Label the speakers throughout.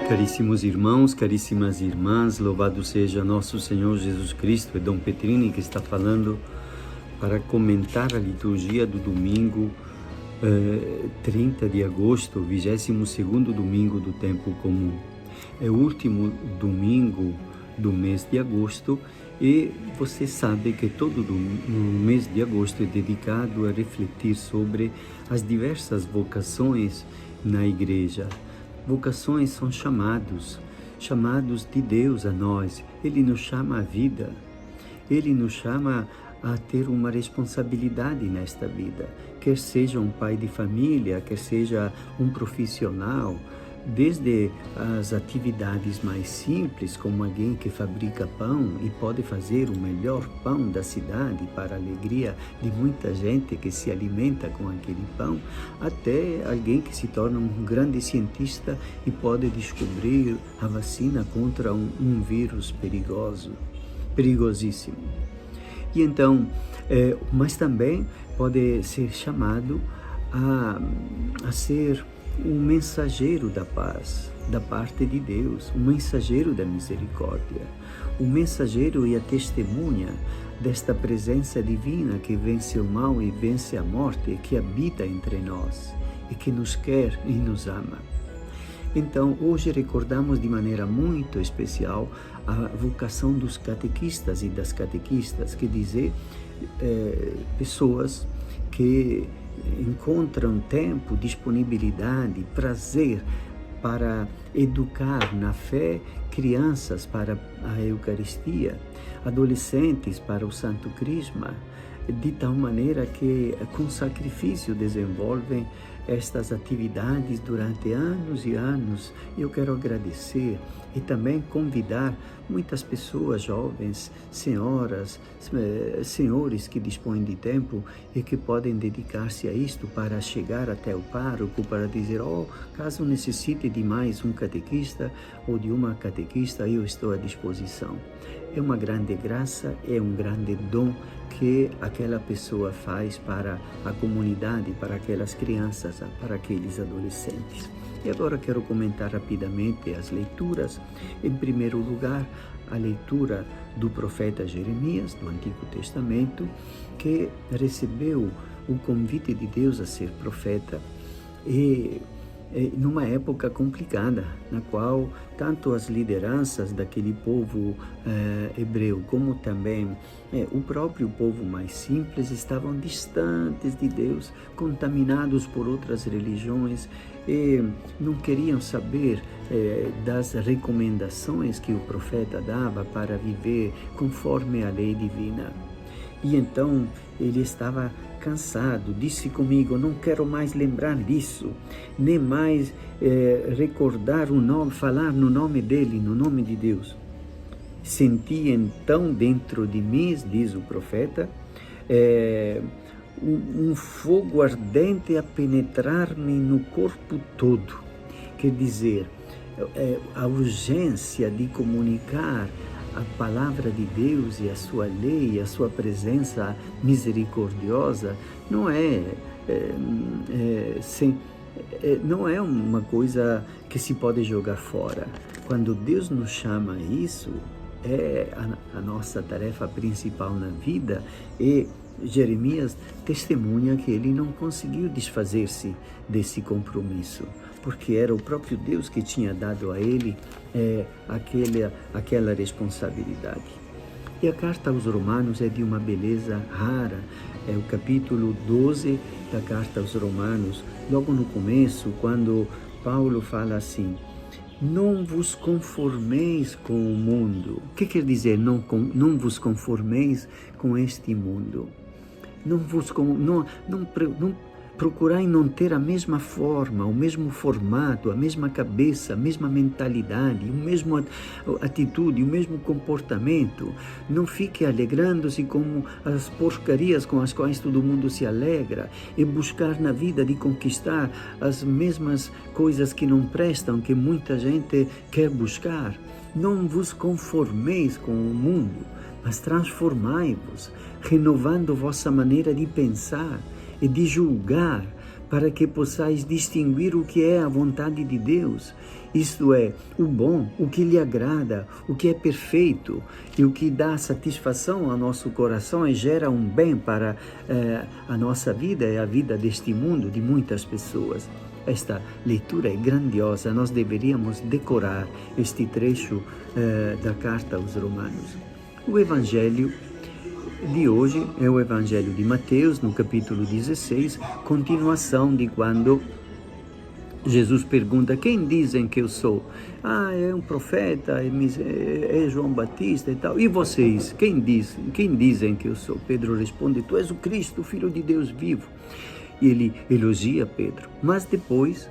Speaker 1: Caríssimos irmãos, caríssimas irmãs, louvado seja nosso Senhor Jesus Cristo. É Dom Petrini que está falando para comentar a liturgia do domingo 30 de agosto, 22º domingo do tempo comum. É o último domingo do mês de agosto e você sabe que todo o mês de agosto é dedicado a refletir sobre as diversas vocações na igreja. Vocações são chamados de Deus a nós. Ele nos chama à vida, Ele nos chama a ter uma responsabilidade nesta vida, quer seja um pai de família, quer seja um profissional, desde as atividades mais simples, como alguém que fabrica pão e pode fazer o melhor pão da cidade para a alegria de muita gente que se alimenta com aquele pão, até alguém que se torna um grande cientista e pode descobrir a vacina contra um vírus perigosíssimo. E então, mas também pode ser chamado a ser um mensageiro da paz, da parte de Deus, um mensageiro da misericórdia, um mensageiro e a testemunha desta presença divina que vence o mal e vence a morte, e que habita entre nós, e que nos quer e nos ama. Então, hoje recordamos de maneira muito especial a vocação dos catequistas e das catequistas, quer dizer, pessoas que encontram tempo, disponibilidade, prazer para educar na fé crianças para a Eucaristia, adolescentes para o Santo Crisma, de tal maneira que com sacrifício desenvolvem estas atividades durante anos e anos. Eu quero agradecer e também convidar muitas pessoas, jovens, senhoras, senhores que dispõem de tempo e que podem dedicar-se a isto para chegar até o pároco, para dizer, caso necessite de mais um catequista ou de uma catequista, eu estou à disposição. É uma grande graça, é um grande dom que aquela pessoa faz para a comunidade, para aquelas crianças, para aqueles adolescentes. E agora quero comentar rapidamente as leituras. Em primeiro lugar, a leitura do profeta Jeremias, do Antigo Testamento, que recebeu o convite de Deus a ser profeta e numa época complicada, na qual tanto as lideranças daquele povo hebreu, como também o próprio povo mais simples, estavam distantes de Deus, contaminados por outras religiões e não queriam saber das recomendações que o profeta dava para viver conforme a lei divina. E então ele estava cansado, disse comigo, não quero mais lembrar disso, nem mais recordar o nome, falar no nome dele, no nome de Deus. Senti então dentro de mim, diz o profeta, um fogo ardente a penetrar-me no corpo todo. Quer dizer, a urgência de comunicar a palavra de Deus e a sua lei, a sua presença misericordiosa, não é uma coisa que se pode jogar fora. Quando Deus nos chama a isso, é a nossa tarefa principal na vida. E Jeremias testemunha que ele não conseguiu desfazer-se desse compromisso, porque era o próprio Deus que tinha dado a ele aquela responsabilidade. E a carta aos Romanos é de uma beleza rara. É o capítulo 12 da carta aos Romanos, logo no começo, quando Paulo fala assim, não vos conformeis com o mundo. O que quer dizer não vos conformeis com este mundo? Não procurai não ter a mesma forma, o mesmo formato, a mesma cabeça, a mesma mentalidade, a mesma atitude, o mesmo comportamento. Não fique alegrando-se com as porcarias com as quais todo mundo se alegra e buscar na vida de conquistar as mesmas coisas que não prestam, que muita gente quer buscar. Não vos conformeis com o mundo, mas transformai-vos, renovando vossa maneira de pensar e de julgar, para que possais distinguir o que é a vontade de Deus, isto é, o bom, o que lhe agrada, o que é perfeito e o que dá satisfação ao nosso coração e gera um bem para a nossa vida e a vida deste mundo, de muitas pessoas. Esta leitura é grandiosa, nós deveríamos decorar este trecho da carta aos Romanos. O Evangelho de hoje é o Evangelho de Mateus, no capítulo 16, continuação de quando Jesus pergunta: quem dizem que eu sou? É um profeta, é João Batista e tal. E vocês, quem dizem que eu sou? Pedro responde: tu és o Cristo, o Filho de Deus vivo. E ele elogia Pedro. Mas depois,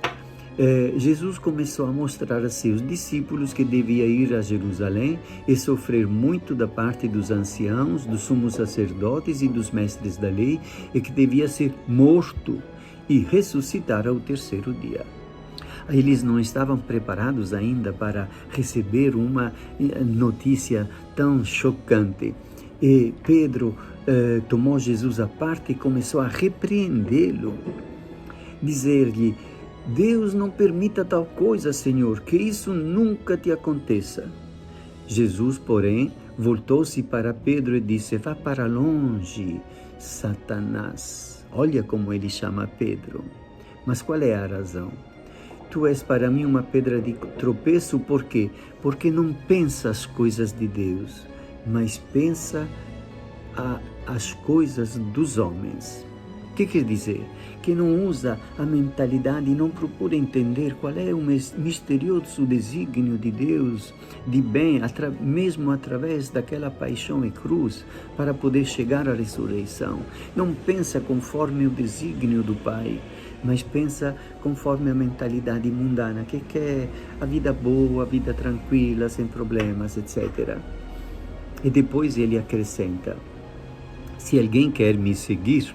Speaker 1: Jesus começou a mostrar a seus discípulos que devia ir a Jerusalém e sofrer muito da parte dos anciãos, dos sumos sacerdotes e dos mestres da lei, e que devia ser morto e ressuscitar ao terceiro dia. Eles não estavam preparados ainda para receber uma notícia tão chocante. E Pedro tomou Jesus à parte e começou a repreendê-lo, dizer-lhe: Deus não permita tal coisa, Senhor, que isso nunca te aconteça. Jesus, porém, voltou-se para Pedro e disse: vá para longe, Satanás. Olha como ele chama Pedro. Mas qual é a razão? Tu és para mim uma pedra de tropeço, por quê? Porque não pensa as coisas de Deus, mas pensa as coisas dos homens. O que quer dizer? Que não usa a mentalidade e não procura entender qual é o misterioso desígnio de Deus, de bem, mesmo através daquela paixão e cruz, para poder chegar à ressurreição. Não pensa conforme o desígnio do Pai, mas pensa conforme a mentalidade mundana, que quer a vida boa, a vida tranquila, sem problemas, etc. E depois ele acrescenta: se alguém quer me seguir,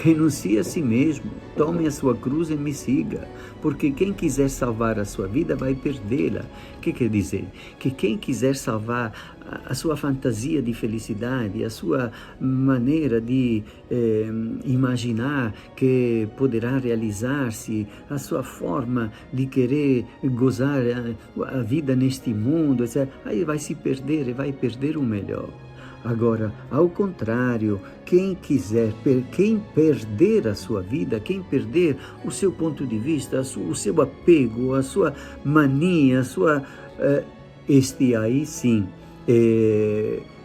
Speaker 1: renuncie a si mesmo, tome a sua cruz e me siga, porque quem quiser salvar a sua vida vai perdê-la. O que quer dizer? Que quem quiser salvar a sua fantasia de felicidade, a sua maneira de imaginar que poderá realizar-se, a sua forma de querer gozar a vida neste mundo, etc., aí vai se perder e vai perder o melhor. Agora, ao contrário, quem perder a sua vida, quem perder o seu ponto de vista, o seu apego, a sua mania, este aí sim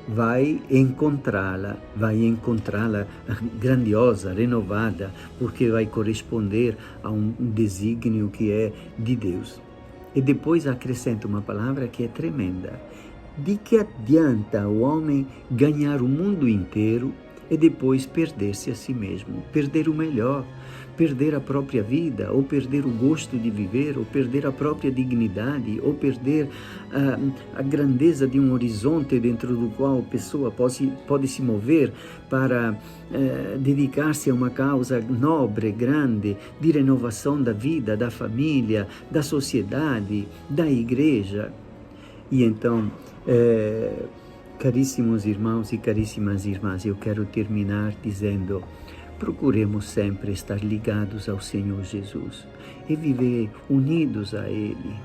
Speaker 1: vai encontrá-la grandiosa, renovada, porque vai corresponder a um desígnio que é de Deus. E depois acrescenta uma palavra que é tremenda: de que adianta o homem ganhar o mundo inteiro e depois perder-se a si mesmo, perder o melhor, perder a própria vida, ou perder o gosto de viver, ou perder a própria dignidade, ou perder a grandeza de um horizonte dentro do qual a pessoa pode se mover para dedicar-se a uma causa nobre, grande, de renovação da vida, da família, da sociedade, da igreja. E então, caríssimos irmãos e caríssimas irmãs, eu quero terminar dizendo: procuremos sempre estar ligados ao Senhor Jesus e viver unidos a Ele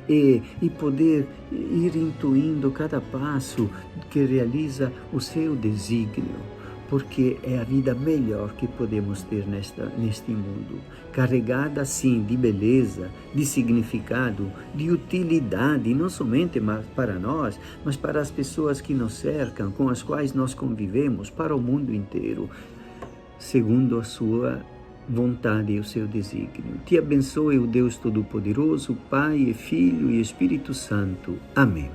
Speaker 1: e poder ir intuindo cada passo que realiza o seu desígnio, porque é a vida melhor que podemos ter neste mundo, carregada sim de beleza, de significado, de utilidade, não somente para nós, mas para as pessoas que nos cercam, com as quais nós convivemos, para o mundo inteiro, segundo a sua vontade e o seu desígnio. Te abençoe o Deus Todo-Poderoso, Pai e Filho e Espírito Santo. Amém.